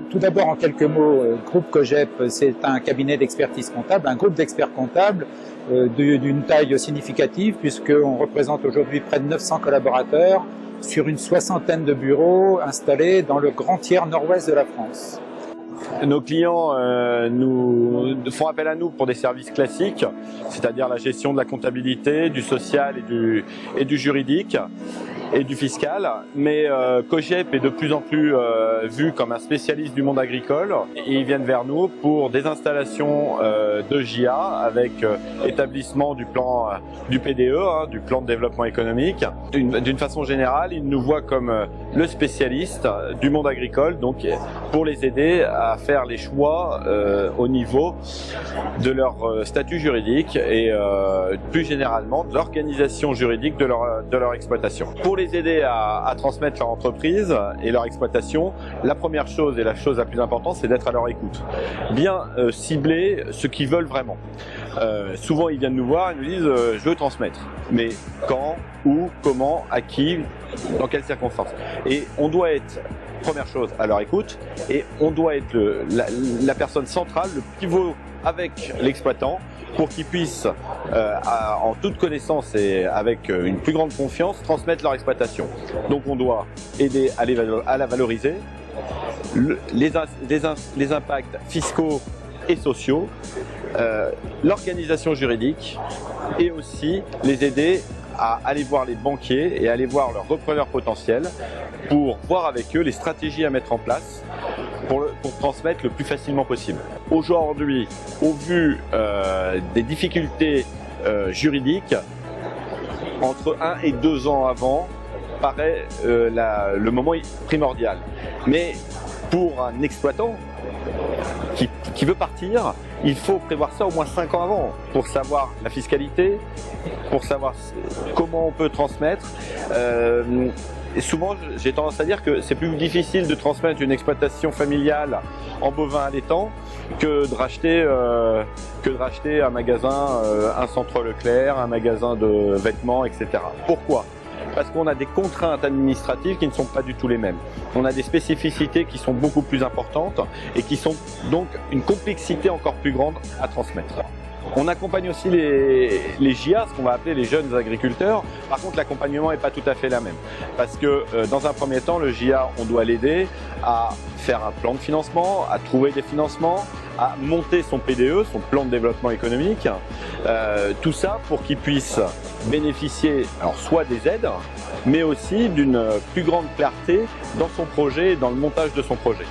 Tout d'abord, en quelques mots, Groupe Cogep, c'est un cabinet d'expertise comptable, un groupe d'experts comptables d'une taille significative, puisqu'on représente aujourd'hui près de 900 collaborateurs sur une soixantaine de bureaux installés dans le grand tiers nord-ouest de la France. Nos clients nous font appel à nous pour des services classiques, c'est-à-dire la gestion de la comptabilité, du social et du juridique et du fiscal, mais Cogep est de plus en plus vu comme un spécialiste du monde agricole et ils viennent vers nous pour des installations de JA avec établissement du plan du PDE, du plan de développement économique. D'une façon générale, ils nous voient comme le spécialiste du monde agricole, donc pour les aider à faire les choix au niveau de leur statut juridique et plus généralement de l'organisation juridique de leur exploitation. Pour les aider à transmettre leur entreprise et leur exploitation, la première chose et la chose la plus importante, c'est d'être à leur écoute. Bien cibler ce qu'ils veulent vraiment. Souvent ils viennent nous voir et nous disent je veux transmettre, mais quand, où, comment, à qui, dans quelles circonstances. Et on doit être, première chose, à leur écoute, et on doit être la personne centrale, le pivot avec l'exploitant pour qu'ils puissent, en toute connaissance et avec une plus grande confiance, transmettre leur exploitation. Donc on doit aider à la valoriser, les impacts fiscaux et sociaux, l'organisation juridique et aussi les aider à aller voir les banquiers et aller voir leurs repreneurs potentiels pour voir avec eux les stratégies à mettre en place pour transmettre le plus facilement possible. Aujourd'hui, au vu des difficultés juridiques, entre 1 et 2 ans avant paraît le moment primordial. Mais pour un exploitant qui veut partir, il faut prévoir ça au moins 5 ans avant pour savoir la fiscalité, pour savoir comment on peut transmettre. Et souvent, j'ai tendance à dire que c'est plus difficile de transmettre une exploitation familiale en bovin allaitant que de racheter un magasin, un centre Leclerc, un magasin de vêtements, etc. Pourquoi ? Parce qu'on a des contraintes administratives qui ne sont pas du tout les mêmes. On a des spécificités qui sont beaucoup plus importantes et qui sont donc une complexité encore plus grande à transmettre. On accompagne aussi les JA, ce qu'on va appeler les jeunes agriculteurs. Par contre, l'accompagnement n'est pas tout à fait la même. Parce que dans un premier temps, le JA, on doit l'aider à faire un plan de financement, à trouver des financements, à monter son PDE, son plan de développement économique. Tout ça pour qu'il puisse bénéficier alors soit des aides, mais aussi d'une plus grande clarté dans son projet et dans le montage de son projet.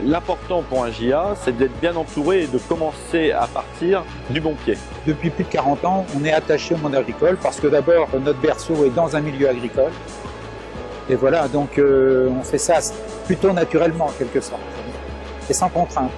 L'important pour un JA, c'est d'être bien entouré et de commencer à partir du bon pied. Depuis plus de 40 ans, on est attaché au monde agricole parce que d'abord, notre berceau est dans un milieu agricole. Et voilà, donc on fait ça plutôt naturellement en quelque sorte, et sans contrainte.